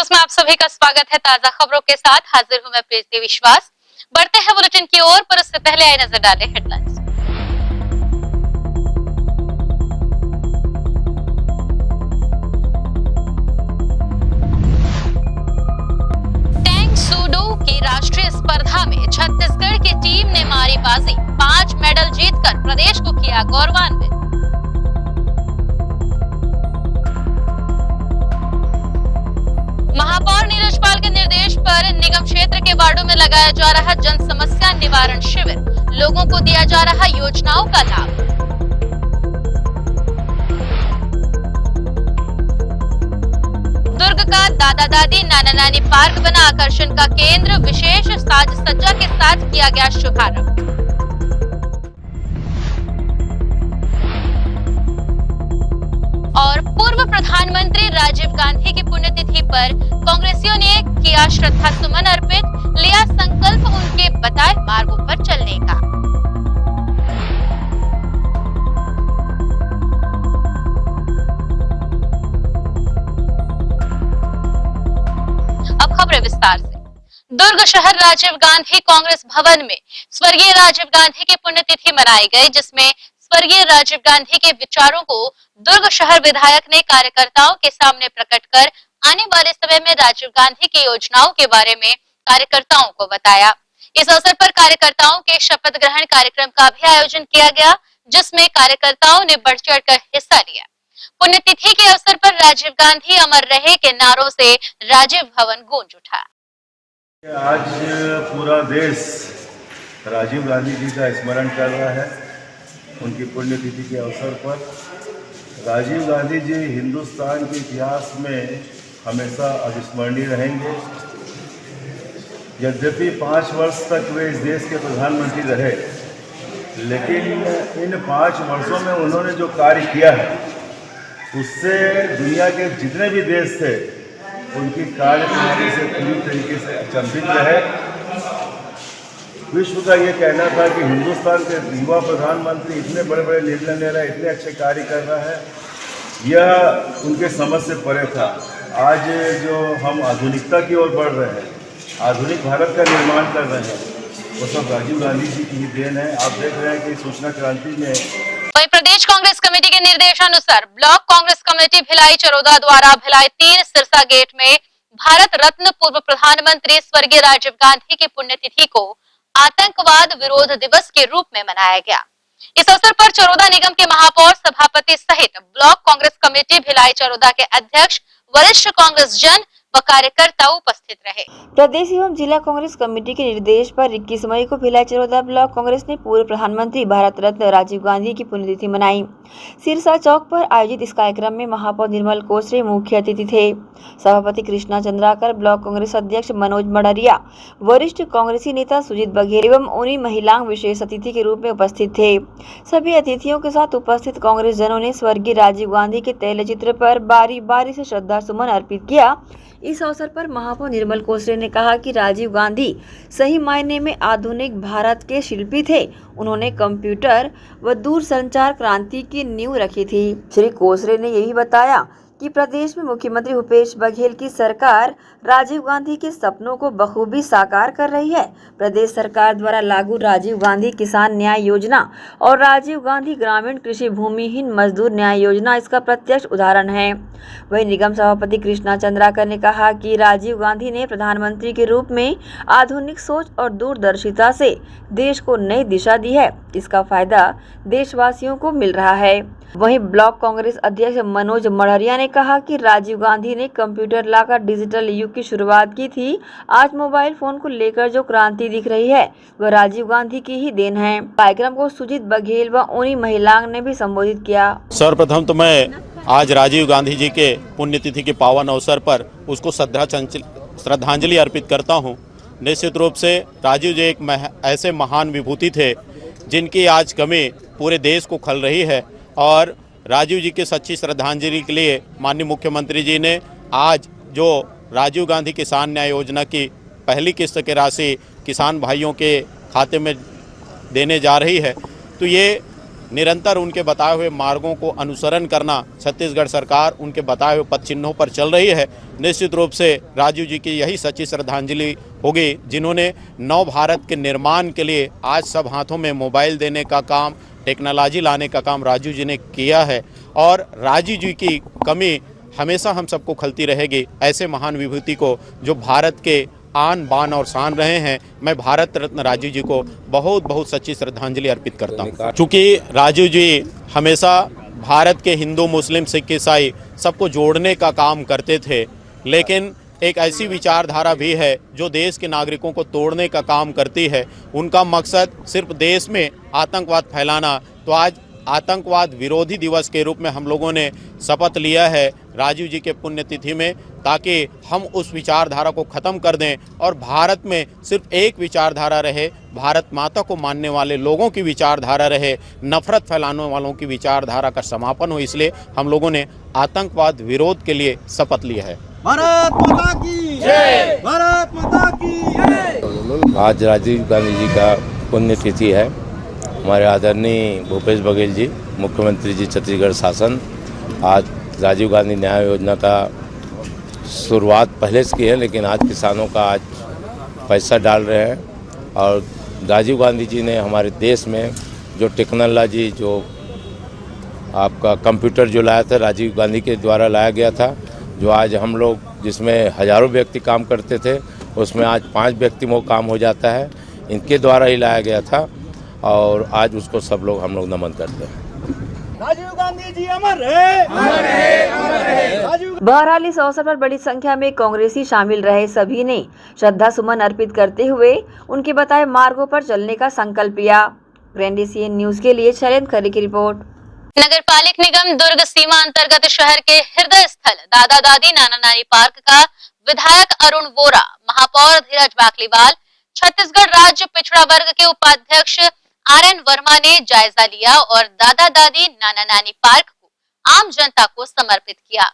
News में आप सभी का स्वागत है। ताजा खबरों के साथ हाजिर हूं मैं प्रीति विश्वास। बढ़ते हैं बुलेटिन की ओर, पर उससे पहले आइए नजर डालें हेडलाइंस। टैंग सूडो की राष्ट्रीय स्पर्धा में छत्तीसगढ़ की टीम ने मारी बाजी, 5 मेडल जीतकर प्रदेश को किया गौरवान्वित। महापौर नीरज पाल के निर्देश पर निगम क्षेत्र के वार्डों में लगाया जा रहा जन समस्या निवारण शिविर, लोगों को दिया जा रहा योजनाओं का लाभ। दुर्ग का दादा दादी नाना नानी पार्क बना आकर्षण का केंद्र, विशेष साज सज्जा के साथ किया गया शुभारंभ। और पूर्व प्रधानमंत्री राजीव गांधी की पुण्यतिथि पर कांग्रेसियों ने किया श्रद्धा सुमन अर्पित, लिया संकल्प उनके बताए मार्गों पर चलने का। अब खबरें विस्तार से। दुर्ग शहर राजीव गांधी कांग्रेस भवन में स्वर्गीय राजीव गांधी की पुण्यतिथि मनाई गई, जिसमें स्वर्गीय राजीव गांधी के विचारों को दुर्ग शहर विधायक ने कार्यकर्ताओं के सामने प्रकट कर आने वाले समय में राजीव गांधी की योजनाओं के बारे में कार्यकर्ताओं को बताया। इस अवसर पर कार्यकर्ताओं के शपथ ग्रहण कार्यक्रम का भी आयोजन किया गया, जिसमें कार्यकर्ताओं ने बढ़ चढ़कर हिस्सा लिया। पुण्यतिथि के अवसर पर राजीव गांधी अमर रहे के नारों से राजीव भवन गूंज उठा। आज पूरा देश राजीव गांधी जी का स्मरण कर रहा है। उनकी पुण्यतिथि के अवसर पर राजीव गांधी जी हिंदुस्तान के इतिहास में हमेशा अविस्मरणीय रहेंगे। यद्यपि 5 वर्ष तक वे इस देश के प्रधानमंत्री रहे, लेकिन इन 5 वर्षों में उन्होंने जो कार्य किया है उससे दुनिया के जितने भी देश थे उनकी कार्यप्रणाली से पूरी तरीके से अचंभित रहे। विश्व का ये कहना था कि हिंदुस्तान के युवा प्रधानमंत्री इतने बड़े बड़े निर्णय ले रहा है, इतने अच्छे कार्य कर रहा है, यह उनके समझ से परे था। आज जो हम आधुनिकता की ओर बढ़ रहे हैं, आधुनिक भारत का निर्माण कर रहे हैं, वो सब राजीव गांधी जी की ही देन है। आप देख रहे हैं कि सूचना क्रांति में वहीं प्रदेश कांग्रेस कमेटी के निर्देशानुसार ब्लॉक कांग्रेस कमेटी भिलाई चरोदा द्वारा भिलाई 3 सिरसा गेट में भारत रत्न पूर्व प्रधानमंत्री स्वर्गीय राजीव गांधी की पुण्यतिथि को आतंकवाद विरोध दिवस के रूप में मनाया गया। इस अवसर पर चरोदा निगम के महापौर, सभापति सहित ब्लॉक कांग्रेस कमेटी भिलाई चरोदा के अध्यक्ष, वरिष्ठ कांग्रेस जन व कार्यकर्ता उपस्थित रहे। प्रदेश एवं जिला कांग्रेस कमेटी के निर्देश पर 21 मई को भिलाई चरोदा ब्लॉक कांग्रेस ने पूर्व प्रधानमंत्री भारत रत्न राजीव गांधी की पुण्यतिथि मनाई। सिरसा चौक पर आयोजित इस कार्यक्रम में महापौर निर्मल कोसरे मुख्य अतिथि थे। सभापति कृष्णा चंद्राकर, ब्लॉक कांग्रेस अध्यक्ष मनोज मडरिया, वरिष्ठ कांग्रेसी नेता सुजीत बघेल एवं उन्हीं महिलांग विशेष अतिथि के रूप में उपस्थित थे। सभी अतिथियों के साथ उपस्थित कांग्रेस जनों ने स्वर्गीय राजीव गांधी के तैलचित्र पर बारी बारी से श्रद्धा सुमन अर्पित किया। इस अवसर पर महापौर निर्मल कोसरे ने कहा कि राजीव गांधी सही मायने में आधुनिक भारत के शिल्पी थे। उन्होंने कंप्यूटर व दूरसंचार क्रांति की नींव रखी थी। श्री कोसरे ने यही बताया कि प्रदेश में मुख्यमंत्री भूपेश बघेल की सरकार राजीव गांधी के सपनों को बखूबी साकार कर रही है। प्रदेश सरकार द्वारा लागू राजीव गांधी किसान न्याय योजना और राजीव गांधी ग्रामीण कृषि भूमिहीन मजदूर न्याय योजना इसका प्रत्यक्ष उदाहरण है। वहीं निगम सभापति कृष्णा चंद्राकर ने कहा कि राजीव गांधी ने प्रधानमंत्री के रूप में आधुनिक सोच और दूरदर्शिता से देश को नई दिशा दी है। इसका फायदा देशवासियों को मिल रहा है। वहीं ब्लॉक कांग्रेस अध्यक्ष मनोज मडरिया ने कहा कि राजीव गांधी ने कंप्यूटर लाकर डिजिटल युग की शुरुआत की थी। आज मोबाइल फोन को लेकर जो क्रांति दिख रही है वह राजीव गांधी की ही देन है। कार्यक्रम को सुजीत बघेल व उन्हीं महिलाओं ने भी संबोधित किया। सर्वप्रथम तो मैं आज राजीव गांधी जी के पुण्यतिथि के पावन अवसर पर उसको श्रद्धांजलि अर्पित करता हूँ। निश्चित रूप से राजीव जी एक ऐसे महान विभूति थे जिनकी आज कमी पूरे देश को खल रही है, और राजीव जी की सच्ची श्रद्धांजलि के लिए माननीय मुख्यमंत्री जी ने आज जो राजीव गांधी किसान न्याय योजना की पहली किस्त की राशि किसान भाइयों के खाते में देने जा रही है, तो ये निरंतर उनके बताए हुए मार्गों को अनुसरण करना छत्तीसगढ़ सरकार उनके बताए हुए पथ चिन्हों पर चल रही है। निश्चित रूप से राजीव जी की यही सच्ची श्रद्धांजलि होगी, जिन्होंने नव भारत के निर्माण के लिए आज सब हाथों में मोबाइल देने का काम, टेक्नोलॉजी लाने का काम राजीव जी ने किया है। और राजीव जी की कमी हमेशा हम सबको खलती रहेगी। ऐसे महान विभूति को जो भारत के आन बान और शान रहे हैं, मैं भारत रत्न राजीव जी को बहुत बहुत सच्ची श्रद्धांजलि अर्पित करता हूँ। चूँकि राजीव जी हमेशा भारत के हिंदू, मुस्लिम, सिख, ईसाई सबको जोड़ने का काम करते थे, लेकिन एक ऐसी विचारधारा भी है जो देश के नागरिकों को तोड़ने का काम करती है। उनका मकसद सिर्फ देश में आतंकवाद फैलाना। तो आज आतंकवाद विरोधी दिवस के रूप में हम लोगों ने शपथ लिया है राजीव जी के पुण्यतिथि में, ताकि हम उस विचारधारा को ख़त्म कर दें और भारत में सिर्फ एक विचारधारा रहे, भारत माता को मानने वाले लोगों की विचारधारा रहे, नफरत फैलाने वालों की विचारधारा का समापन हो। इसलिए हम लोगों ने आतंकवाद विरोध के लिए शपथ लिया है। भारत माता की जय, भारत माता की जय। आज राजीव गांधी जी का पुण्यतिथि है। हमारे आदरणीय भूपेश बघेल जी, मुख्यमंत्री जी छत्तीसगढ़ शासन, आज राजीव गांधी न्याय योजना का शुरुआत पहले से की है, लेकिन आज किसानों का आज पैसा डाल रहे हैं। और राजीव गांधी जी ने हमारे देश में जो टेक्नोलॉजी, जो आपका कंप्यूटर जो लाया था, राजीव गांधी के द्वारा लाया गया था। जो आज हम लोग जिसमें हज़ारों व्यक्ति काम करते थे, उसमें आज 5 व्यक्ति में काम हो जाता है। इनके द्वारा ही लाया गया था और आज उसको सब लोग हम लोग नमन करते हैं। राजीव गांधी जी अमर रहे, अमर रहे, अमर रहे। बहरहाल इस अवसर पर बड़ी संख्या में कांग्रेसी शामिल रहे। सभी ने श्रद्धा सुमन अर्पित करते हुए उनके बताए मार्गों पर चलने का संकल्प लिया। ग्रैंड न्यूज के लिए शैलेंद्र खरे की रिपोर्ट। नगर पालिक निगम दुर्ग सीमा अंतर्गत शहर के हृदय स्थल दादा दादी नाना नानी पार्क का विधायक अरुण वोरा, महापौर धीरज बाकलीवाल, छत्तीसगढ़ राज्य पिछड़ा वर्ग के उपाध्यक्ष RN वर्मा ने जायजा लिया और दादा दादी नाना नानी पार्क को आम जनता को समर्पित किया।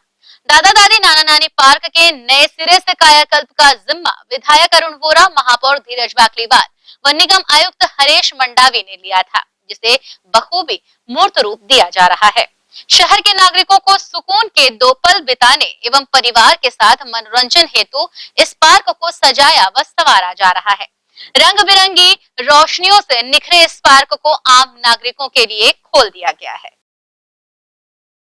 दादा दादी नाना नानी पार्क के नए सिरे से कायाकल्प का जिम्मा विधायक अरुण वोरा, महापौर धीरज बाकलीवाल व निगम आयुक्त हरेश मंडावी ने लिया था, जिसे बखूबी मूर्त रूप दिया जा रहा है। शहर के नागरिकों को सुकून के 2 पल बिताने एवं परिवार के साथ मनोरंजन हेतु इस पार्क को सजाया व संवारा जा रहा है। रंग बिरंगी रोशनियों से निखरे इस पार्क को आम नागरिकों के लिए खोल दिया गया है।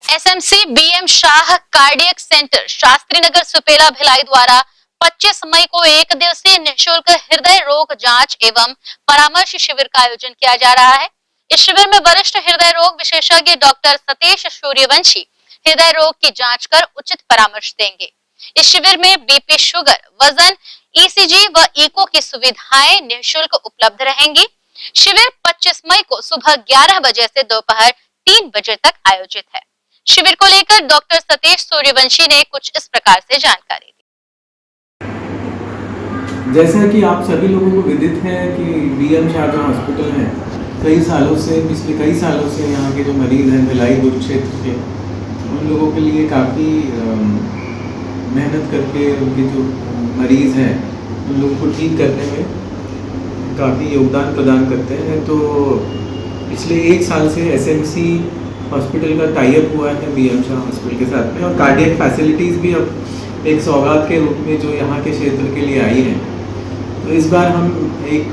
SMC BM Shah cardiac centre Shastri Nagar Supela Bhilai द्वारा 25 मई को 1 दिवसीय निःशुल्क हृदय रोग जांच एवं परामर्श शिविर का आयोजन किया जा रहा है। इस शिविर में वरिष्ठ हृदय रोग विशेषज्ञ डॉक्टर सतीश सूर्यवंशी हृदय रोग की जांच कर उचित परामर्श देंगे। इस शिविर में BP, शुगर, वजन, ECG व इको की सुविधाएं निःशुल्क उपलब्ध रहेंगी। शिविर 25 मई को सुबह 11 बजे से दोपहर 3 बजे तक आयोजित है। शिविर को लेकर डॉक्टर सतीश सूर्यवंशी ने कुछ इस प्रकार से जानकारी दी। जैसा कि आप सभी लोगों को विदित है कि BM शाह जो हॉस्पिटल है, पिछले कई सालों से यहाँ के जो मरीज हैं भिलाई दुर्ग क्षेत्र के, उन लोगों के लिए काफ़ी मेहनत करके उनके जो मरीज़ हैं उन लोगों को ठीक करने में काफ़ी योगदान प्रदान करते हैं। तो पिछले 1 साल से SMC हॉस्पिटल का टाई अप हुआ है BM शाह हॉस्पिटल के साथ में, और कार्डियक फैसिलिटीज़ भी अब एक सौगात के रूप में जो यहाँ के क्षेत्र के लिए आई है। तो इस बार हम एक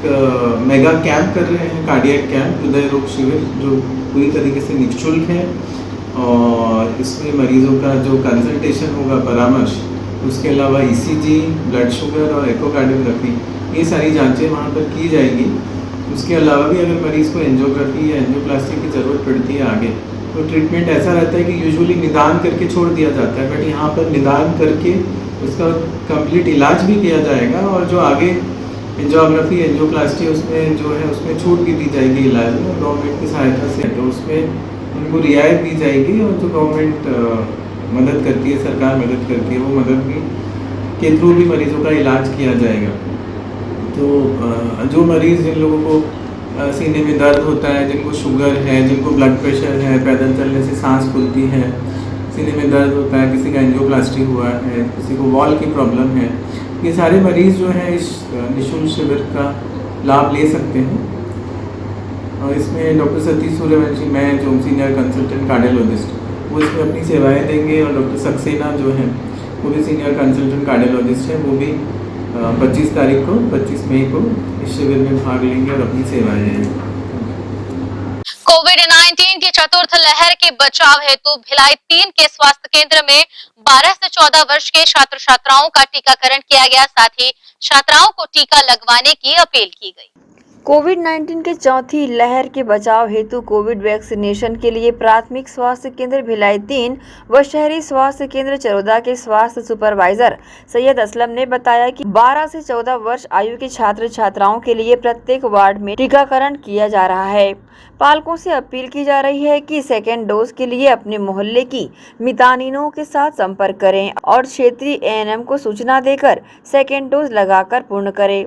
मेगा कैंप कर रहे हैं, कार्डियक कैंप, हृदय रोग शिविर, जो पूरी तरीके से निःशुल्क है। और इसमें मरीज़ों का जो कंसल्टेशन होगा, परामर्श, उसके अलावा ECG, ब्लड शुगर और एकोकार्डियोग्राफी, ये सारी जांचें वहाँ पर की जाएगी। उसके अलावा भी अगर मरीज़ को एंजियोग्राफी या एंजियोप्लास्टी की ज़रूरत पड़ती है आगे, तो ट्रीटमेंट ऐसा रहता है कि यूजुअली निदान करके छोड़ दिया जाता है, बट यहाँ पर निदान करके उसका कंप्लीट इलाज भी किया जाएगा। और जो आगे एंजियोग्राफी, एंजियोप्लास्टी, उसमें जो है उसमें छूट भी दी जाएगी इलाज में गवर्नमेंट की सहायता से, तो उसमें उनको रियायत दी जाएगी। और जो गवर्नमेंट मदद करती है, सरकार मदद करती है, वो मदद भी के थ्रू भी मरीज़ों का इलाज किया जाएगा। तो जो मरीज़, जिन लोगों को सीने में दर्द होता है, जिनको शुगर है, जिनको ब्लड प्रेशर है, पैदल चलने से सांस फूलती है, सीने में दर्द होता है, किसी का एंजियोप्लास्टी हुआ है, किसी को वॉल की प्रॉब्लम है, ये सारे मरीज़ जो हैं इस निःशुल्क शिविर का लाभ ले सकते हैं। और इसमें डॉक्टर सतीश सूर्यवंशी, मैं जो सीनियर कंसल्टेंट कार्डियोलॉजिस्ट, वो इसमें अपनी सेवाएं देंगे, और डॉक्टर सक्सेना जो है वो भी सीनियर कंसल्टेंट कार्डियोलॉजिस्ट है, वो भी 25 तारीख को 25 मई को इस शिविर में भाग लेंगे और अपनी सेवाएं देंगे। कोविड-19 की चतुर्थ लहर के बचाव हेतु भिलाई 3 के स्वास्थ्य केंद्र में 12 से 14 वर्ष के छात्र छात्राओं का टीकाकरण किया गया। साथ ही छात्राओं को टीका लगवाने की अपील की गई। कोविड-19 के चौथी लहर के बचाव हेतु कोविड वैक्सीनेशन के लिए प्राथमिक स्वास्थ्य केंद्र भिलाई 3 व शहरी स्वास्थ्य केंद्र चरोदा के स्वास्थ्य सुपरवाइजर सैयद असलम ने बताया कि 12 से 14 वर्ष आयु के छात्र छात्राओं के लिए प्रत्येक वार्ड में टीकाकरण किया जा रहा है। पालकों से अपील की जा रही है कि सेकेंड डोज के लिए अपने मोहल्ले की मितानिनों के साथ संपर्क करें और क्षेत्रीय एएनएम को सूचना देकर सेकेंड डोज लगाकर पूर्ण करें।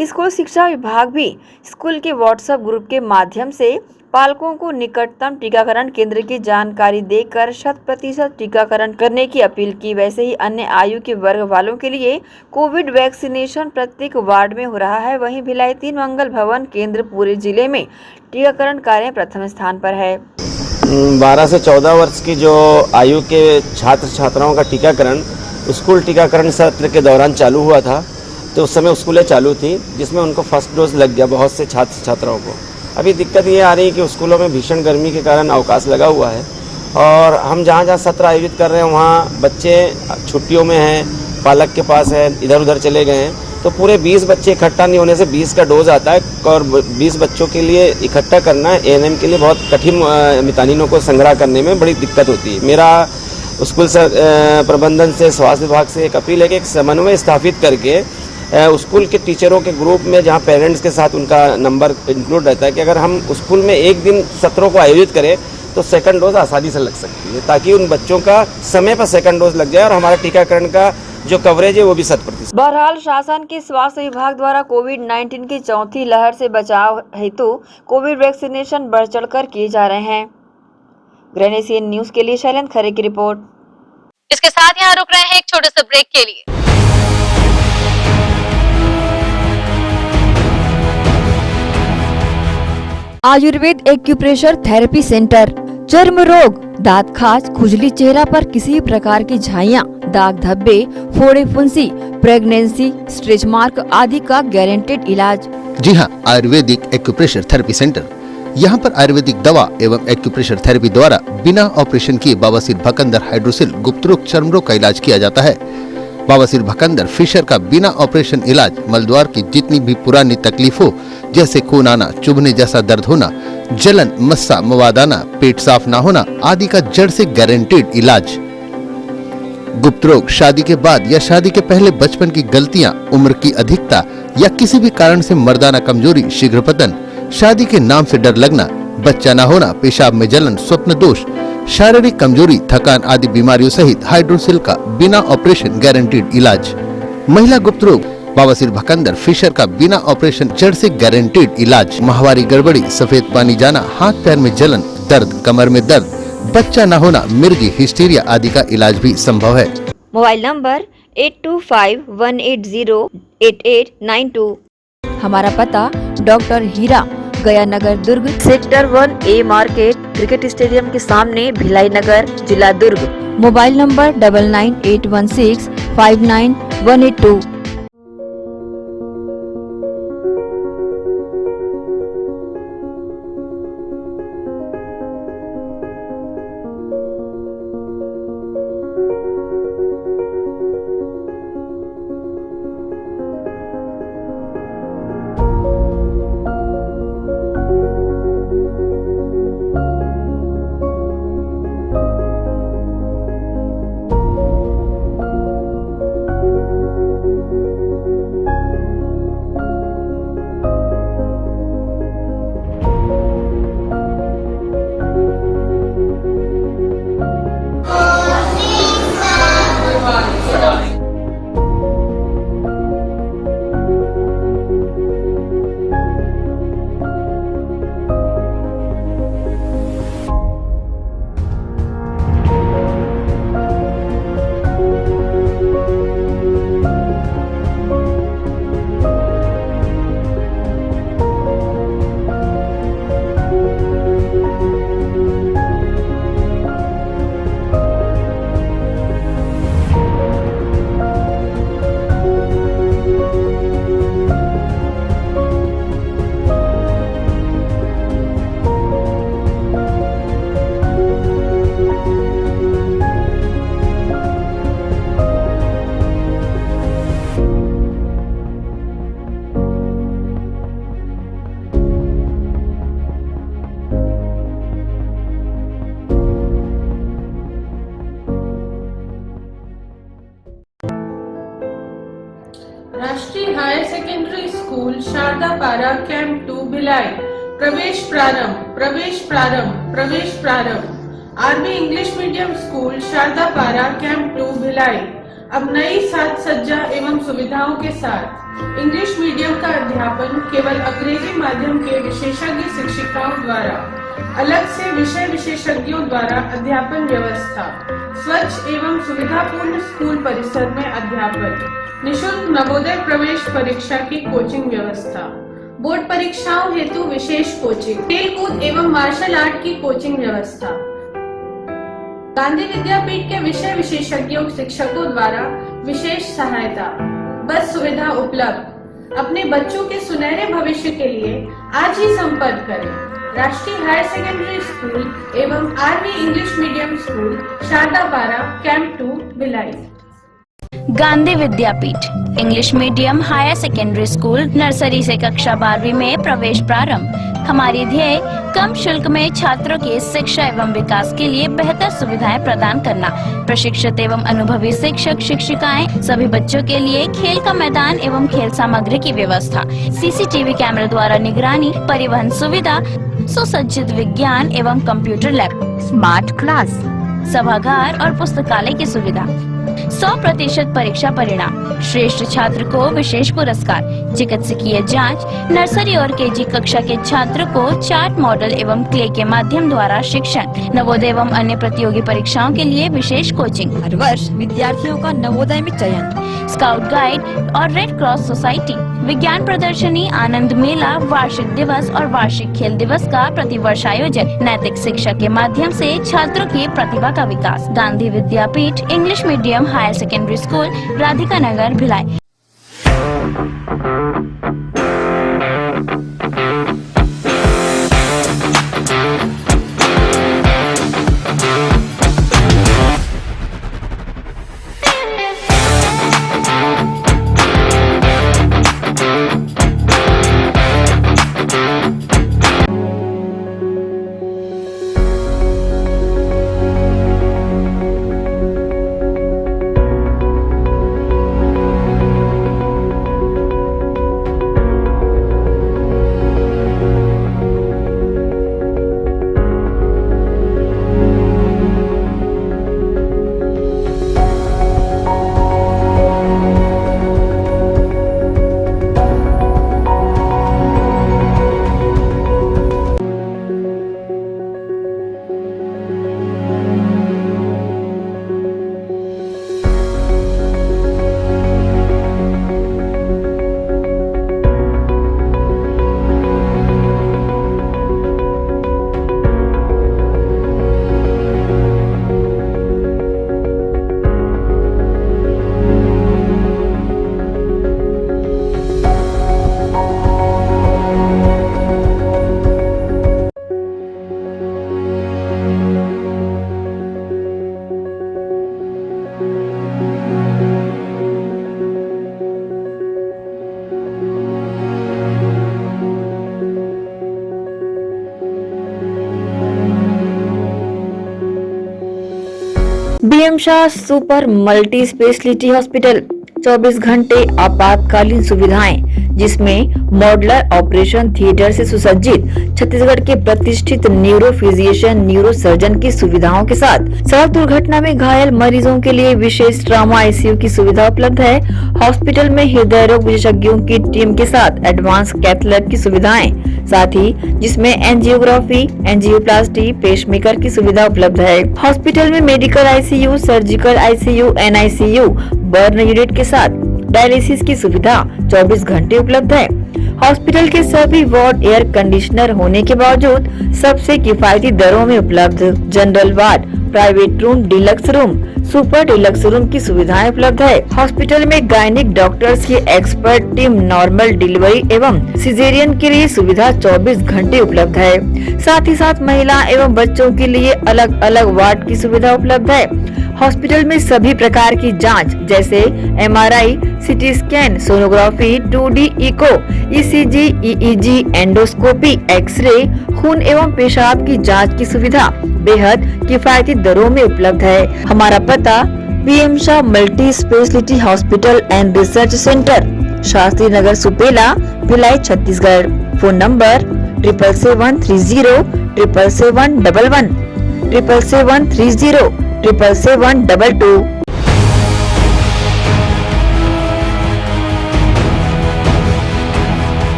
स्कूल शिक्षा विभाग भी स्कूल के व्हाट्सएप ग्रुप के माध्यम से पालकों को निकटतम टीकाकरण केंद्र की जानकारी देकर 100% टीकाकरण करने की अपील की। वैसे ही अन्य आयु के वर्ग वालों के लिए कोविड वैक्सीनेशन प्रत्येक वार्ड में हो रहा है। वहीं भिलाई 3 मंगल भवन केंद्र पूरे जिले में टीकाकरण कार्य प्रथम स्थान पर है। 12 से 14 वर्ष की जो आयु के छात्र छात्राओं का टीकाकरण स्कूल टीकाकरण सत्र के दौरान चालू हुआ था, तो उस समय स्कूलें चालू थी, जिसमें उनको फर्स्ट डोज लग गया बहुत से छात्र छात्राओं को। अभी दिक्कत ये आ रही है कि स्कूलों में भीषण गर्मी के कारण अवकाश लगा हुआ है, और हम जहाँ जहाँ सत्र आयोजित कर रहे हैं वहाँ बच्चे छुट्टियों में हैं, पालक के पास है, इधर उधर चले गए हैं, तो पूरे 20 बच्चे इकट्ठा नहीं होने से 20 का डोज आता है, और 20 बच्चों के लिए इकट्ठा करना एएनएम के लिए बहुत कठिन, मितानिनों को संग्रह करने में बड़ी दिक्कत होती है। मेरा स्कूल प्रबंधन से, स्वास्थ्य विभाग से एक अपील है कि एक समन्वय स्थापित करके स्कूल के टीचरों के ग्रुप में, जहां पेरेंट्स के साथ उनका नंबर इंक्लूड रहता है, कि अगर हम स्कूल में एक दिन सत्रों को आयोजित करें तो सेकंड डोज आसानी से लग सकती है, ताकि उन बच्चों का समय पर सेकंड डोज लग जाए और हमारा टीकाकरण का जो कवरेज है वो भी 100%। बहरहाल शासन के स्वास्थ्य विभाग द्वारा कोविड-19 की चौथी लहर से बचाव हेतु कोविड वैक्सीनेशन बढ़ चढ़कर किए जा रहे हैं। ग्रैंड एशियन न्यूज के लिए शैलेंद्र खरे की रिपोर्ट। इसके साथ यहाँ रुक रहे हैं एक छोटे से ब्रेक के लिए। आयुर्वेद एक्यूप्रेशर थेरेपी सेंटर, चर्म रोग, दांत खाज, खुजली, चेहरा पर किसी प्रकार की झाइयाँ, दाग धब्बे, फोड़े, फुंसी, प्रेगनेंसी, स्ट्रेच मार्क आदि का गारंटेड इलाज। जी हाँ, आयुर्वेदिक एक्यूप्रेशर थेरेपी सेंटर। यहाँ पर आयुर्वेदिक दवा एवं एक्यूप्रेशर थेरेपी द्वारा बिना ऑपरेशन किए बवासीर, भकंदर, हाइड्रोसिल, गुप्त रोग, चर्म रोग का इलाज किया जाता है। बवासीर, भकंदर, फिशर का बिना ऑपरेशन इलाज, मलद्वार की जितनी भी पुरानी तकलीफ हो, जैसे खून आना, चुभने जैसा दर्द होना, जलन, मस्सा, मवाद आना, पेट साफ ना होना आदि का जड़ से गारंटेड इलाज। गुप्त रोग, शादी के बाद या शादी के पहले बचपन की गलतियां, उम्र की अधिकता या किसी भी कारण से मर्दाना कमजोरी, शीघ्र पतन, शादी के नाम से डर लगना, बच्चा न होना, पेशाब में जलन, स्वप्न दोष, शारीरिक कमजोरी, थकान आदि बीमारियों सहित हाइड्रोसिल का बिना ऑपरेशन गारंटीड इलाज। महिला गुप्त रोग, बवासीर, भकंदर, फिशर का बिना ऑपरेशन जड़ से गारंटीड इलाज। माहवारी गड़बड़ी, सफेद पानी जाना, हाथ पैर में जलन, दर्द, कमर में दर्द, बच्चा न होना, मिर्गी, हिस्टीरिया आदि का इलाज भी संभव है। Mobile number 8251808892। हमारा पता doctor Heera, Gaya Nagar, Durg, sector 1A market, cricket stadium के सामने, भिलाई नगर, जिला दुर्ग। Mobile number 9981659182। Sharda Para camp 2 Bhilai. प्रवेश प्रारंभ, प्रवेश प्रारंभ, प्रवेश प्रारंभ। RB English medium school Sharda Para camp 2 Bhilai अब नई साज सज्जा एवं सुविधाओं के साथ इंग्लिश मीडियम का अध्यापन केवल अंग्रेजी माध्यम के विशेषज्ञ शिक्षिकाओं द्वारा, अलग से विषय विशेषज्ञों द्वारा अध्यापन व्यवस्था, स्वच्छ एवं सुविधापूर्ण स्कूल परिसर में अध्यापन, निशुल्क नवोदय प्रवेश परीक्षा की कोचिंग व्यवस्था, बोर्ड परीक्षाओं हेतु विशेष कोचिंग, खेलकूद एवं मार्शल आर्ट की कोचिंग व्यवस्था, गांधी विद्यापीठ के विषय विशेषज्ञों शिक्षकों द्वारा विशेष सहायता, बस सुविधा उपलब्ध। अपने बच्चों के सुनहरे भविष्य के लिए आज ही संपर्क करें राष्ट्रीय हायर सेकेंडरी स्कूल एवं RV English medium school Sharda Para camp 2 Bhilai. Gandhi Vidyapeeth English medium higher secondary school nursery से कक्षा 12वीं में प्रवेश प्रारंभ। हमारी ध्येय कम शुल्क में छात्रों के शिक्षा एवं विकास के लिए बेहतर सुविधाएं प्रदान करना। प्रशिक्षित एवं अनुभवी शिक्षक शिक्षिकाएं, सभी बच्चों के लिए खेल का मैदान एवं खेल सामग्री की व्यवस्था, सीसीटीवी कैमरे द्वारा निगरानी, परिवहन सुविधा, सुसज्जित विज्ञान एवं कंप्यूटर लैब, स्मार्ट क्लास, सभागार और पुस्तकालय की सुविधा, 100% परीक्षा परिणाम, श्रेष्ठ छात्र को विशेष पुरस्कार, चिकित्सकीय जांच, नर्सरी और केजी कक्षा के छात्र को चार्ट मॉडल एवं क्ले के माध्यम द्वारा शिक्षण, नवोदय एवं अन्य प्रतियोगी परीक्षाओं के लिए विशेष कोचिंग, हर वर्ष विद्यार्थियों का नवोदय में चयन, स्काउट गाइड और रेड क्रॉस सोसाइटी, विज्ञान प्रदर्शनी, आनंद मेला, वार्षिक दिवस और वार्षिक खेल दिवस का प्रतिवर्ष आयोजन, नैतिक शिक्षा के माध्यम से छात्रों की प्रतिभा का विकास। Gandhi Vidyapeeth English medium higher secondary school Radhika Nagar Bhilai. BM Shah super multi speciality hospital 24 घंटे आपातकालीन सुविधाएं, जिसमें मॉडुलर ऑपरेशन थिएटर से सुसज्जित छत्तीसगढ़ के प्रतिष्ठित न्यूरो फिजिशियन न्यूरो सर्जन की सुविधाओं के साथ सड़क दुर्घटना में घायल मरीजों के लिए विशेष ट्रॉमा आईसीयू की सुविधा उपलब्ध है। हॉस्पिटल में हृदय रोग विशेषज्ञों की टीम के साथ एडवांस कैथ लैब की सुविधाएं, साथ ही जिसमें एंजियोग्राफी, एंजियोप्लास्टी, पेसमेकर की सुविधा उपलब्ध है। हॉस्पिटल में medical ICU, surgical ICU, NICU, burn unit के साथ डायलिसिस की सुविधा 24 घंटे उपलब्ध है। हॉस्पिटल के सभी वार्ड एयर कंडीशनर होने के बावजूद सबसे किफायती दरों में उपलब्ध। General ward, private room, deluxe room, super deluxe room की सुविधाएं उपलब्ध है। हॉस्पिटल में गायनिक डॉक्टर्स की एक्सपर्ट टीम नॉर्मल डिलीवरी एवं सिजेरियन के लिए सुविधा 24 घंटे उपलब्ध है। साथ ही साथ महिला एवं बच्चों के लिए अलग अलग वार्ड की सुविधा उपलब्ध है। हॉस्पिटल में सभी प्रकार की जांच जैसे MRI, CT scan, sonography, 2D echo, ECG, EEG, endoscopy, x-ray, खून एवं पेशाब की जांच की सुविधा बेहद किफायती दरों में उपलब्ध है। हमारा पता BM Shah multi speciality hospital and research centre, Shastri Nagar Supela, Bhilai Chhattisgarh. Phone number 7773077711 77307722।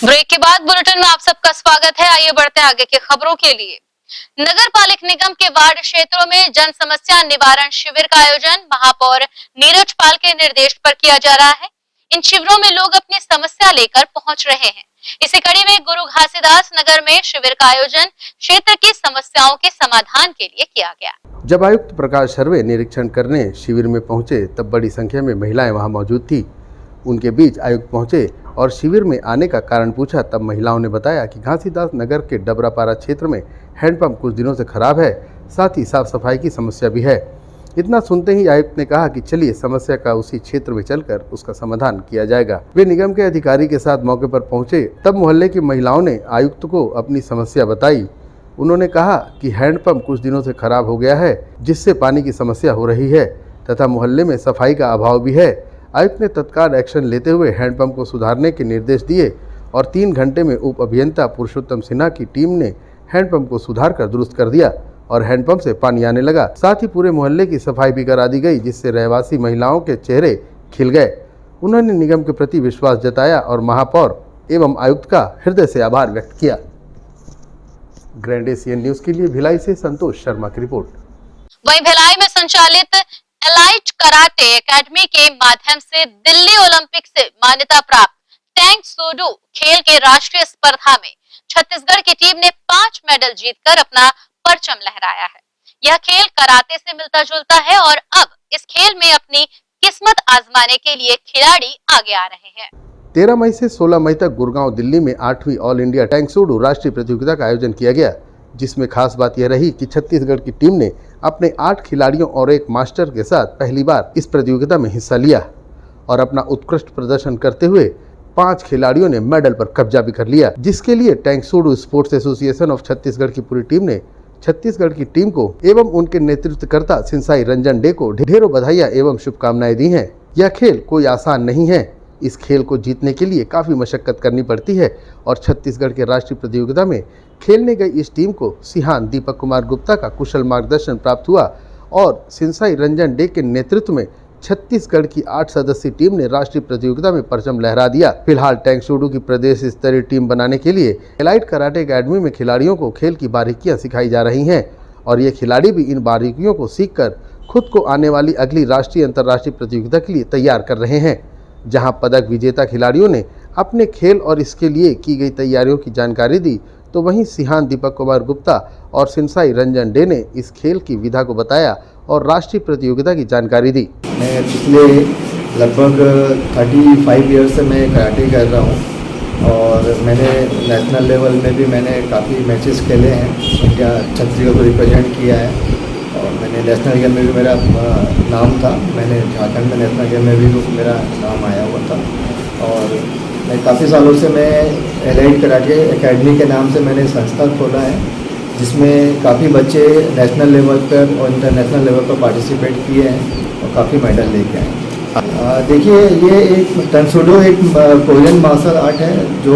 Break के बाद बुलेटिन में आप सबका स्वागत है। आइए बढ़ते हैं आगे की खबरों के लिए। नगर पालिक निगम के वार्ड क्षेत्रों में जन समस्या निवारण शिविर का आयोजन महापौर नीरज पाल के निर्देश पर किया जा रहा है। इन शिविरों में लोग अपनी समस्या लेकर पहुंच रहे हैं। इसी कड़ी में गुरु घासीदास नगर में शिविर का आयोजन क्षेत्र की समस्याओं के समाधान के लिए किया गया। जब आयुक्त प्रकाश सर्वे निरीक्षण करने शिविर में पहुंचे तब बड़ी संख्या में महिलाएं वहां मौजूद थी। उनके बीच आयुक्त पहुंचे और शिविर में आने का कारण पूछा तब महिलाओं ने बताया कि घासीदास नगर के डबरापारा क्षेत्र में हैंडपंप कुछ दिनों से खराब है, साथ ही साफ सफाई की समस्या भी है। इतना सुनते ही आयुक्त ने कहा कि चलिए समस्या का उसी क्षेत्र में चलकर उसका समाधान किया जाएगा। वे निगम के अधिकारी के साथ मौके पर पहुंचे तब मोहल्ले की महिलाओं ने आयुक्त को अपनी समस्या बताई। उन्होंने कहा कि हैंडपंप कुछ दिनों से खराब हो गया है, जिससे पानी की समस्या हो रही है तथा मोहल्ले में सफाई का अभाव भी है। आयुक्त ने तत्काल एक्शन लेते हुए हैंडपंप को सुधारने के निर्देश दिए और 3 घंटे में उप अभियंता पुरुषोत्तम सिन्हा की टीम ने हैंडपंप को सुधार कर दुरुस्त कर दिया और हैंडपंप से पानी आने लगा। साथ ही पूरे मोहल्ले की सफाई भी करा दी गई, जिससे रहवासी महिलाओं के चेहरे खिल गए। उन्होंने निगम के प्रति विश्वास जताया और महापौर एवं आयुक्त का हृदय से आभार व्यक्त किया। ग्रैंड एशियन न्यूज के लिए भिलाई से संतोष शर्मा की रिपोर्ट। वहीं भिलाई में संचालित एलाइट कराटे एकेडमी के माध्यम से दिल्ली ओलंपिक से मान्यता प्राप्त टैंग सूडो खेल के राष्ट्रीय स्पर्धा में छत्तीसगढ़ की टीम ने 5 मेडल जीतकर अपना परचम लहराया है। यह खेल कराटे से मिलता जुलता है और अब इस खेल में अपनी किस्मत आजमाने के लिए खिलाड़ी आगे आ रहे हैं। 13 मई से 16 मई तक गुड़गांव दिल्ली में 8वीं ऑल इंडिया टैंग सूडो राष्ट्रीय प्रतियोगिता का आयोजन किया गया, जिसमें खास बात यह रही कि छत्तीसगढ़ की टीम ने अपने 8 खिलाड़ियों और एक मास्टर के साथ पहली बार इस प्रतियोगिता में हिस्सा लिया और अपना उत्कृष्ट प्रदर्शन करते हुए 5 खिलाड़ियों ने मेडल पर कब्जा भी कर लिया, जिसके लिए Tang pseudo sports association of Chhattisgarh की पूरी टीम ने छत्तीसगढ़ की टीम को एवं उनके नेतृत्वकर्ता सिंसाई रंजन डे को ढेरों बधाइयां एवं शुभकामनाएं दी हैं। यह खेल कोई आसान नहीं है। इस खेल को जीतने के लिए काफ़ी मशक्कत करनी पड़ती है और छत्तीसगढ़ के राष्ट्रीय प्रतियोगिता में खेलने गई इस टीम को सिहान दीपक कुमार गुप्ता का कुशल मार्गदर्शन प्राप्त हुआ और सिंसाई रंजन डे के नेतृत्व में छत्तीसगढ़ की 8 सदस्यीय टीम ने राष्ट्रीय प्रतियोगिता में परचम लहरा दिया। फिलहाल टैंग सूडो की प्रदेश स्तरीय टीम बनाने के लिए एलाइट कराटे एकेडमी में खिलाड़ियों को खेल की बारीकियां सिखाई जा रही हैं और ये खिलाड़ी भी इन बारीकियों को सीखकर खुद को आने वाली अगली राष्ट्रीय अंतर्राष्ट्रीय प्रतियोगिता के लिए तैयार कर रहे हैं। जहां पदक विजेता खिलाड़ियों ने अपने खेल और इसके लिए की गई तैयारियों की जानकारी दी, तो वहीं सिहान दीपक कुमार गुप्ता और सिंसाई रंजन डे ने इस खेल की विधा को बताया और राष्ट्रीय प्रतियोगिता की जानकारी दी। मैं पिछले लगभग 35 ईयर्स से मैं कराटे कर रहा हूँ और मैंने नेशनल लेवल में भी मैंने काफ़ी मैचेस खेले हैं, इंडिया छत्तीसगढ़ को रिप्रेजेंट किया है और मैंने नेशनल गेम में भी मेरा नाम था। मैंने झारखंड में नेशनल गेम में भी मेरा नाम आया हुआ था और मैं काफ़ी सालों से मैं एलाइट कराटे एकेडमी के नाम से मैंने संस्था खोला है, जिसमें काफ़ी बच्चे नेशनल लेवल पर और इंटरनेशनल लेवल पर पार्टिसिपेट किए हैं और काफ़ी मेडल लेके आए हैं। देखिए, ये एक टैंग सूडो एक कोरियन मार्शल आर्ट है जो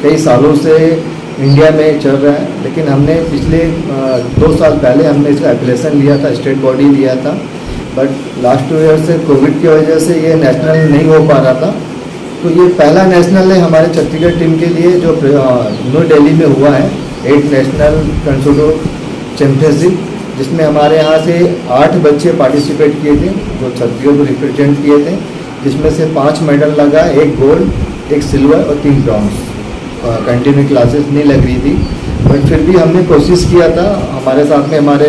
कई सालों से इंडिया में चल रहा है, लेकिन हमने पिछले 2 साल पहले हमने इसका एप्लीकेशन लिया था, स्टेट बॉडी लिया था, बट लास्ट 2 ईयर से कोविड की वजह से ये नेशनल नहीं हो पा रहा था। तो ये पहला नेशनल है हमारे छत्तीसगढ़ टीम के लिए जो न्यू दिल्ली में हुआ है, 8 नेशनल टैंग सूडो चैम्पियनशिप, जिसमें हमारे यहाँ से 8 बच्चे पार्टिसिपेट किए थे जो छत्तीसगढ़ को रिप्रेजेंट किए थे, जिसमें से 5 मेडल लगा, 1 गोल्ड, 1 सिल्वर और 3 ब्रॉन्ज। कंटिन्यू क्लासेस नहीं लग रही थी, बट फिर भी हमने कोशिश किया था। हमारे साथ में हमारे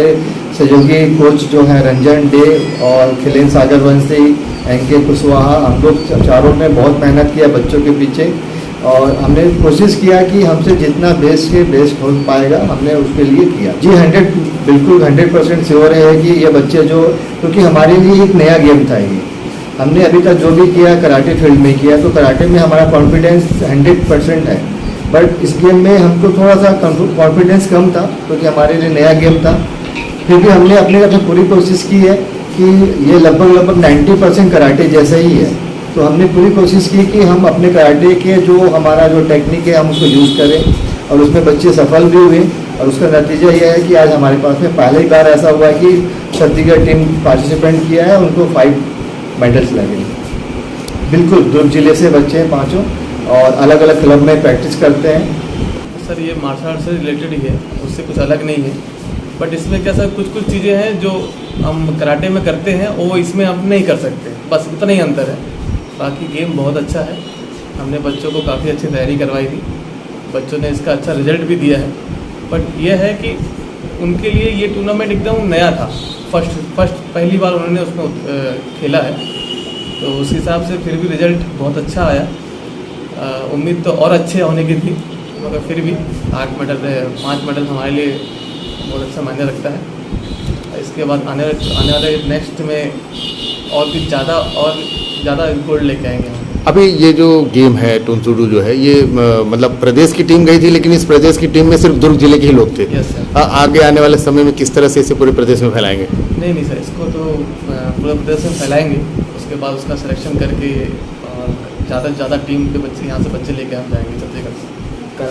सहयोगी कोच जो हैं रंजन डे और खिलेन सागर वंशी, एनके कुशवाहा, हम लोग चारों ने बहुत मेहनत किया बच्चों के पीछे और हमने कोशिश किया कि हमसे जितना बेस्ट से बेस्ट हो पाएगा हमने उसके लिए किया। जी 100% श्योर है कि ये बच्चे जो, क्योंकि हमारे लिए एक नया गेम था ये, हमने अभी तक जो भी किया कराटे फील्ड में किया, तो कराटे में हमारा कॉन्फिडेंस 100% है, बट इस गेम में हमको थोड़ा सा कॉन्फिडेंस कम था क्योंकि हमारे लिए नया गेम था। फिर भी हमने अपने पूरी कोशिश की है कि ये लगभग 90% कराटे जैसा ही है। तो हमने पूरी कोशिश की कि हम अपने कराटे के जो हमारा जो टेक्निक है हम उसको यूज़ करें और उसमें बच्चे सफल भी हुए और उसका नतीजा यह है कि आज हमारे पास में पहली बार ऐसा हुआ है कि छत्तीसगढ़ टीम पार्टिसिपेंट किया है, उनको 5 मेडल्स लगे। बिल्कुल दुर्ग जिले से बच्चे हैं 5 और अलग अलग क्लब में प्रैक्टिस करते हैं। सर ये मार्शल आर्ट से रिलेटेड ही है, उससे कुछ अलग नहीं है, बट इसमें क्या सर कुछ चीज़ें हैं जो हम कराटे में करते हैं वो इसमें हम नहीं कर सकते, बस इतना ही अंतर है। बाकी गेम बहुत अच्छा है, हमने बच्चों को काफ़ी अच्छी तैयारी करवाई थी, बच्चों ने इसका अच्छा रिजल्ट भी दिया है। बट यह है कि उनके लिए ये टूर्नामेंट एकदम नया था, फर्स्ट पहली बार उन्होंने उसमें खेला है, तो उस हिसाब से फिर भी रिजल्ट बहुत अच्छा आया। उम्मीद तो और अच्छे होने की थी, मगर फिर भी 5 मेडल हमारे लिए बहुत अच्छा मायने रखता है। इसके बाद आने वाले नेक्स्ट में और भी ज़्यादा गोल्ड लेके आएंगे हम। अभी ये जो गेम है टुनसुडू जो है ये मतलब प्रदेश की टीम गई थी, लेकिन इस प्रदेश की टीम में सिर्फ दुर्ग जिले के ही लोग थे। Yes sir. आगे आने वाले समय में किस तरह से इसे पूरे प्रदेश में फैलाएंगे? नहीं सर, इसको तो पूरे प्रदेश में फैलाएंगे, उसके बाद उसका सिलेक्शन करके और ज़्यादा से ज़्यादा टीम के बच्चे यहाँ से बच्चे लेके हम जाएंगे छत्तीसगढ़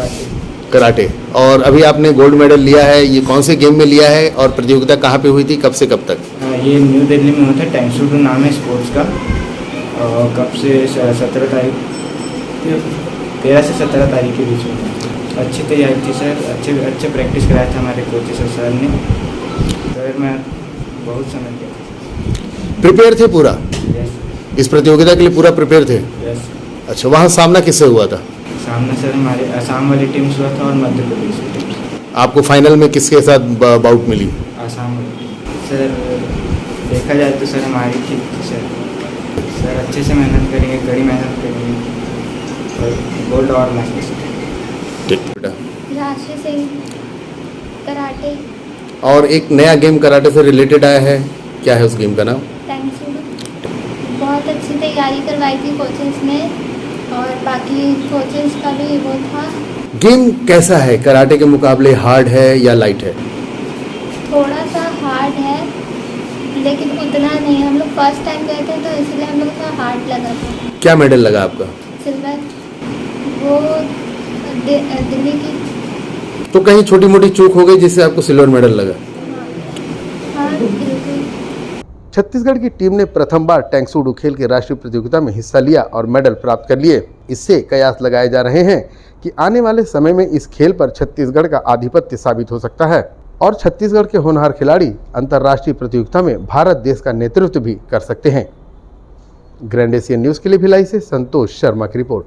से कराटे। और अभी आपने गोल्ड मेडल लिया है, ये कौन से गेम में लिया है और प्रतियोगिता कहाँ पे हुई थी, कब से कब तक? ये न्यू दिल्ली में होता है, टैंगसूडू नाम है स्पोर्ट्स का। और कब से 17 तारीख 13 से 17 तारीख के बीच में अच्छी तैयारी थी सर, अच्छे प्रैक्टिस कराया था हमारे कोचेस और सर ने, सर मैं बहुत समय किया। प्रिपेयर थे पूरा? यस। इस प्रतियोगिता के लिए पूरा प्रिपेयर थे? यस। अच्छा, वहाँ सामना किससे हुआ था? सामना सर हमारे आसाम वाली टीम से हुआ था और मध्य प्रदेश की टीम से। आपको फाइनल में किसके साथ बाउट मिली? आसाम वाली टीम। सर देखा जाए तो सर हमारी ठीक थी सर अच्छे से मेहनत करेंगे, कड़ी मेहनत करेंगे और गोल्ड और लाएंगे। ठीक बेटा। राशि सिंह कराटे। और एक नया गेम कराटे से रिलेटेड आया है, क्या है उस गेम का नाम? टैंगसूडू। बहुत अच्छी तैयारी करवाई थी कोचेस ने और बाकी कोचेस का भी वो था। गेम कैसा है? कराटे के मुकाबले हार्ड है या लाइट है? थोड़ा सा हार्ड है लेकिन उतना नहीं, हम लोग फर्स्ट टाइम गए थे तो इसलिए हम लोग को हार्ड लगा था। क्या मेडल लगा आपका? सिल्वर। वो दिल्ली की। तो कहीं छोटी मोटी चूक हो गई जिससे आपको सिल्वर मेडल लगा? हाँ बिल्कुल। छत्तीसगढ़ की टीम ने प्रथम बार टैंगसूडू खेल के राष्ट्रीय प्रतियोगिता में हिस्सा लिया और मेडल प्राप्त कर लिए। इससे कयास लगाए जा रहे हैं कि आने वाले समय में इस खेल पर छत्तीसगढ़ का आधिपत्य साबित हो सकता है और छत्तीसगढ़ के होनहार खिलाड़ी अंतर्राष्ट्रीय प्रतियोगिता में भारत देश का नेतृत्व भी कर सकते हैं। ग्रैंड एशियन न्यूज के लिए भिलाई से संतोष शर्मा की रिपोर्ट।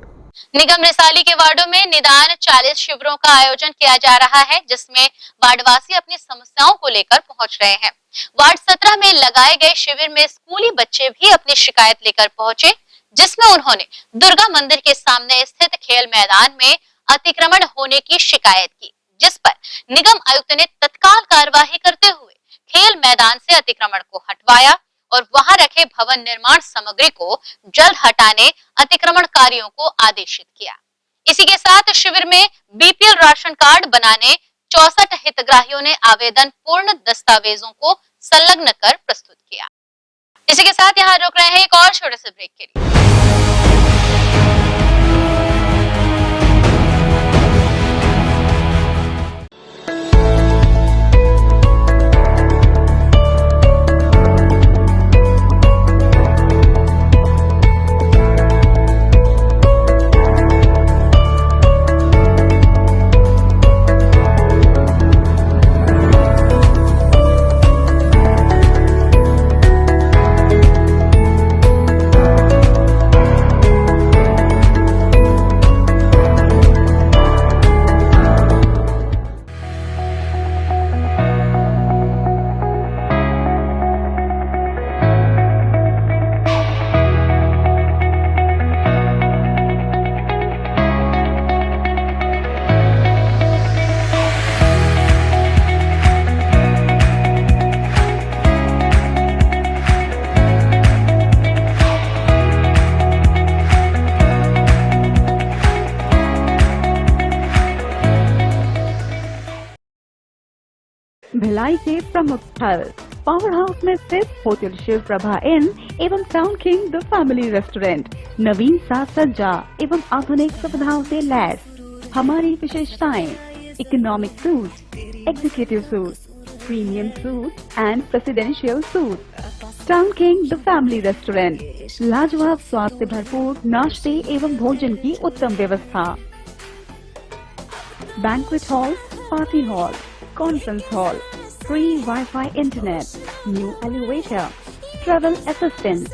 निगम रिसाली के वार्डों में निदान 40 शिविरों का आयोजन किया जा रहा है, जिसमें वार्डवासी अपनी समस्याओं को लेकर पहुंच रहे हैं। वार्ड 17 में लगाए गए शिविर में स्कूली बच्चे भी अपनी शिकायत लेकर पहुंचे, जिसमें उन्होंने दुर्गा मंदिर के सामने स्थित खेल मैदान में अतिक्रमण होने की शिकायत की, जिस पर निगम आयुक्त ने तत्काल कार्रवाई करते हुए खेल मैदान से अतिक्रमण को हटवाया और वहां रखे भवन निर्माण सामग्री को जल्द हटाने अतिक्रमणकारियों को आदेशित किया। इसी के साथ शिविर में बीपीएल राशन कार्ड बनाने 64 हितग्राहियों ने आवेदन पूर्ण दस्तावेजों को संलग्न कर प्रस्तुत किया। इसी के साथ यहाँ रुक रहे हैं एक और छोटे से ब्रेक के लिए। भिलाई के प्रमुख स्थल पावर हाउस में स्थित होटल शिव प्रभा इन एवं town king the family restaurant नवीन साज सज्जा एवं आधुनिक सुविधाओं से लैस। हमारी विशेषताएं economic suite, executive suite, premium suite and presidential suite. Town king the family restaurant, लाजवाब स्वाद से भरपूर नाश्ते एवं भोजन की उत्तम व्यवस्था। Banquet hall, party hall, conference hall, free Wi-Fi internet, new elevator, travel assistance,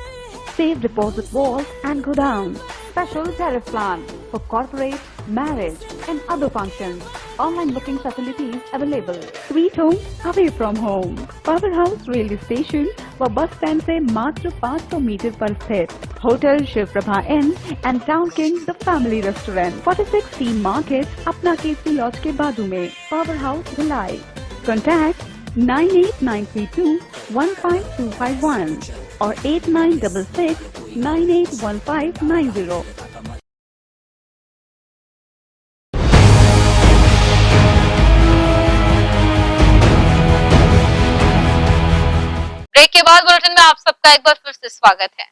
safe deposit vault and godown, special tariff plan for corporate, marriage and other functions. Online booking facilities available. Sweet home away from home. Powerhouse railway station व bus stand से मात्र 500 metre पर स्थित hotel Shiv Prabha inn and town king the family restaurant 46 T market अपना KC laws के बाजू में। Power house Bhilai. Contact 9892152251 और 8966981590। ब्रेक के बाद बुलेटिन में आप सबका एक बार फिर से स्वागत है।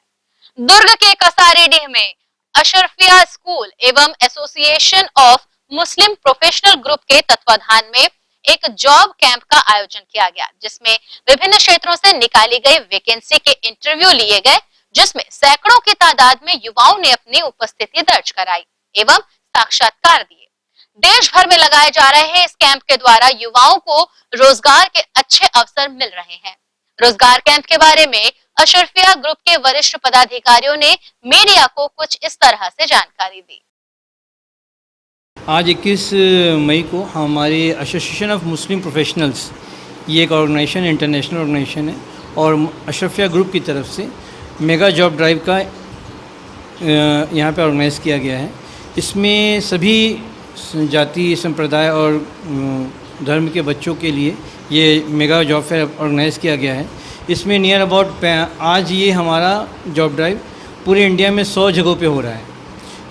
दुर्ग के कसारीडीह में अशरफिया स्कूल एवं association of Muslim professional group के तत्वाधान में एक जॉब कैंप का आयोजन किया गया, जिसमें विभिन्न क्षेत्रों से निकाली गई वैकेंसी के इंटरव्यू लिए गए, जिसमें सैकड़ों की तादाद में युवाओं ने अपनी उपस्थिति दर्ज कराई एवं साक्षात्कार दिए। देश भर में लगाए जा रहे इस कैंप के द्वारा युवाओं को रोजगार के अच्छे अवसर मिल रहे हैं। रोजगार कैंप के बारे में अशरफिया ग्रुप के वरिष्ठ पदाधिकारियों ने मीडिया को कुछ इस तरह से जानकारी दी। आज 21 मई को हमारी एसोसिएशन ऑफ मुस्लिम प्रोफेशनल्स, ये एक ऑर्गेनाइजेशन, इंटरनेशनल ऑर्गेनाइजेशन है, और अशरफिया ग्रुप की तरफ से मेगा जॉब ड्राइव का यहाँ पे ऑर्गेनाइज़ किया गया है। इसमें सभी जाति, संप्रदाय और धर्म के बच्चों के लिए ये मेगा जॉब फेयर ऑर्गेनाइज़ किया गया है। इसमें नियर अबाउट आज ये हमारा जॉब ड्राइव पूरे इंडिया में 100 जगहों पे हो रहा है।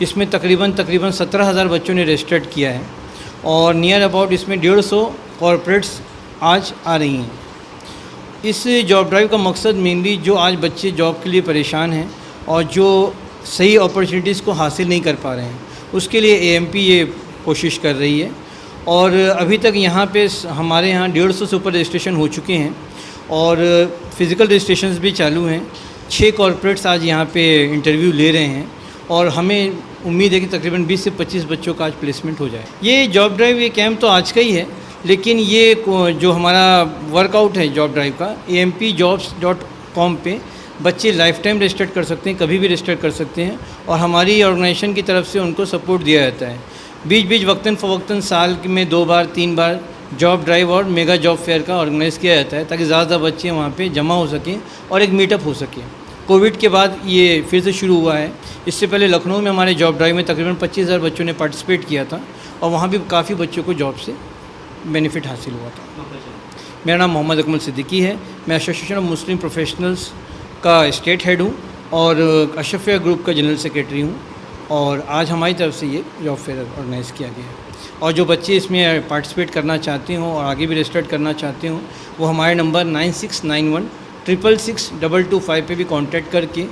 इसमें तकरीबन 17,000 बच्चों ने रजिस्टर्ड किया है और नियर अबाउट इसमें 150 कॉरपोरेट्स आज आ रही हैं। इस जॉब ड्राइव का मकसद मेनली जो आज बच्चे जॉब के लिए परेशान हैं और जो सही अपॉर्चुनिटीज़ को हासिल नहीं कर पा रहे हैं, उसके लिए AMP ये कोशिश कर रही है। और अभी तक यहाँ पे हमारे यहाँ 150 से ऊपर रजिस्ट्रेशन हो चुके हैं और फिज़िकल रजिस्ट्रेशंस भी चालू हैं। 6 कॉरपोरेट्स आज यहाँ पे इंटरव्यू ले रहे हैं और हमें उम्मीद है कि तकरीबन 20 से 25 बच्चों का आज प्लेसमेंट हो जाए। ये जॉब ड्राइव, ये कैंप तो आज का ही है, लेकिन ये जो हमारा वर्कआउट है जॉब ड्राइव का, ampjobs.com पे बच्चे लाइफ टाइम रजिस्टर कर सकते हैं, कभी भी रजिस्टर कर सकते हैं और हमारी ऑर्गेनाइजेशन की तरफ से उनको सपोर्ट दिया जाता है। बीच बीच वक्तन फ़वक्तन साल में 2 बार 3 बार जॉब ड्राइव और मेगा जॉब फेयर का ऑर्गेनाइज़ किया जाता है, ताकि ज़्यादा बच्चे वहाँ पे जमा हो सकें और एक मीटअप हो सके। कोविड के बाद ये फिर से शुरू हुआ है। इससे पहले लखनऊ में हमारे जॉब ड्राइव में तकरीबन 25,000 बच्चों ने पार्टिसिपेट किया था और वहाँ भी काफ़ी बच्चों को जॉब से बेनिफिट हासिल हुआ था। मेरा नाम मोहम्मद अकमल सिद्दीकी है। मैं एसोसिएशन ऑफ मुस्लिम प्रोफेशनल्स का स्टेट हेड हूँ और अशरफिया ग्रुप का जनरल सेक्रेटरी हूँ और आज हमारी तरफ से ये जॉब फेयर ऑर्गेनाइज़ किया गया है। और जो बच्चे इसमें पार्टिसिपेट करना चाहते हों और आगे भी रजिस्टर्ड करना चाहते हों, वो हमारे नंबर 9691666225 पे भी कांटेक्ट करके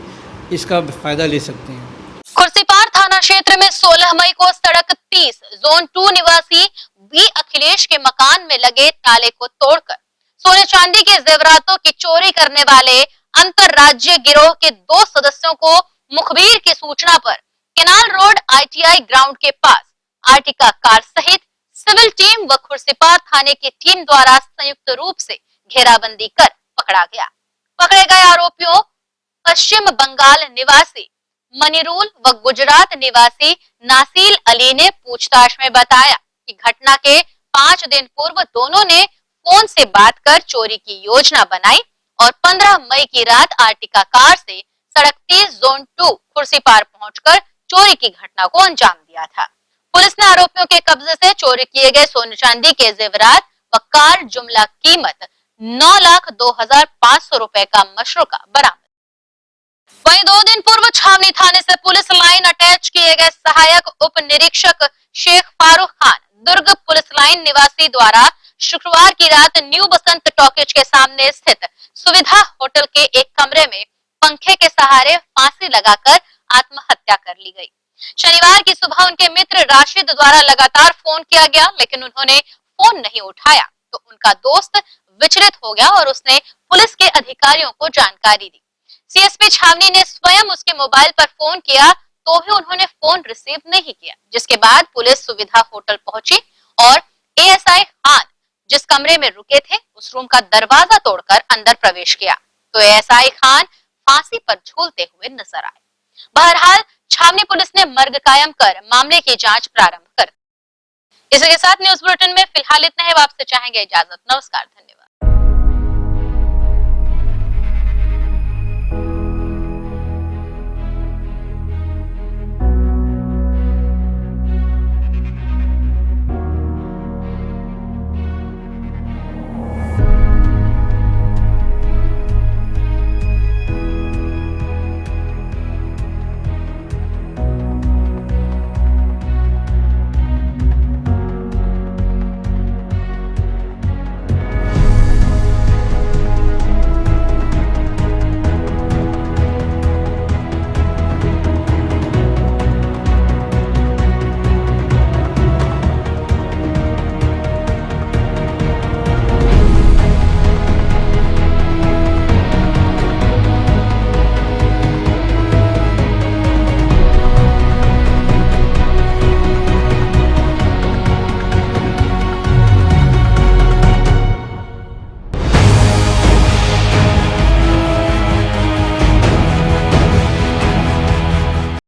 इसका फ़ायदा ले सकते हैं। खुर्सीपार थाना क्षेत्र में 16 मई को सड़क 30 जोन 2 निवासी बी अखिलेश के मकान में लगे ताले को तोड़कर सोने चांदी के जेवरातों की चोरी करने वाले अंतरराज्यीय गिरोह के 2 सदस्यों को मुखबिर की सूचना पर केनाल रोड ITI ग्राउंड के पास आर्टिका कार सहित सिविल टीम व खुर्सीपार थाने की टीम द्वारा संयुक्त रूप से घेराबंदी कर पकड़ा गया। पकड़े गए आरोपियों पश्चिम बंगाल निवासी मनिरूल व गुजरात निवासी नासील अली ने पूछताछ में बताया कि घटना के 5 दिन पूर्व दोनों ने फोन से बात कर चोरी की योजना बनाई और 15 मई की रात आर्टिका कार से सड़क 30 जोन 2 खुर्सीपार पहुंचकर चोरी की घटना को अंजाम दिया था। पुलिस ने आरोपियों के कब्जे से चोरी किए गए सोने चांदी के जेवरात व कार जुमला कीमत 9,02,500 रुपए का मशरूका बरामद। वहीं 2 दिन पूर्व छावनी थाने से पुलिस लाइन अटैच किए गए सहायक उप निरीक्षक शेख फारूक खान दुर्ग पुलिस लाइन निवासी द्वारा शुक्रवार की रात न्यू बसंत टॉकीज के सामने स्थित सुविधा होटल के एक कमरे में पंखे के सहारे फांसी लगाकर आत्महत्या कर ली गई। शनिवार की सुबह उनके मित्र राशिद द्वारा लगातार फोन किया गया, लेकिन उन्होंने फोन नहीं उठाया तो उनका दोस्त विचलित हो गया और उसने पुलिस के अधिकारियों को जानकारी दी। सीएसपी छावनी ने स्वयं उसके मोबाइल पर फोन किया तो भी उन्होंने फोन रिसीव नहीं किया, जिसके बाद पुलिस सुविधा होटल पहुंची और एएसआई खान जिस कमरे में रुके थे उस रूम का दरवाजा तोड़कर अंदर प्रवेश किया तो एएसआई खान फांसी पर झूलते हुए नजर आए। बहरहाल छावनी पुलिस ने मर्ग कायम कर मामले की जांच प्रारंभ कर दी। इसी के साथ न्यूज बुलेटिन में फिलहाल इतना है। आपसे चाहेंगे इजाजत। नमस्कार, धन्यवाद।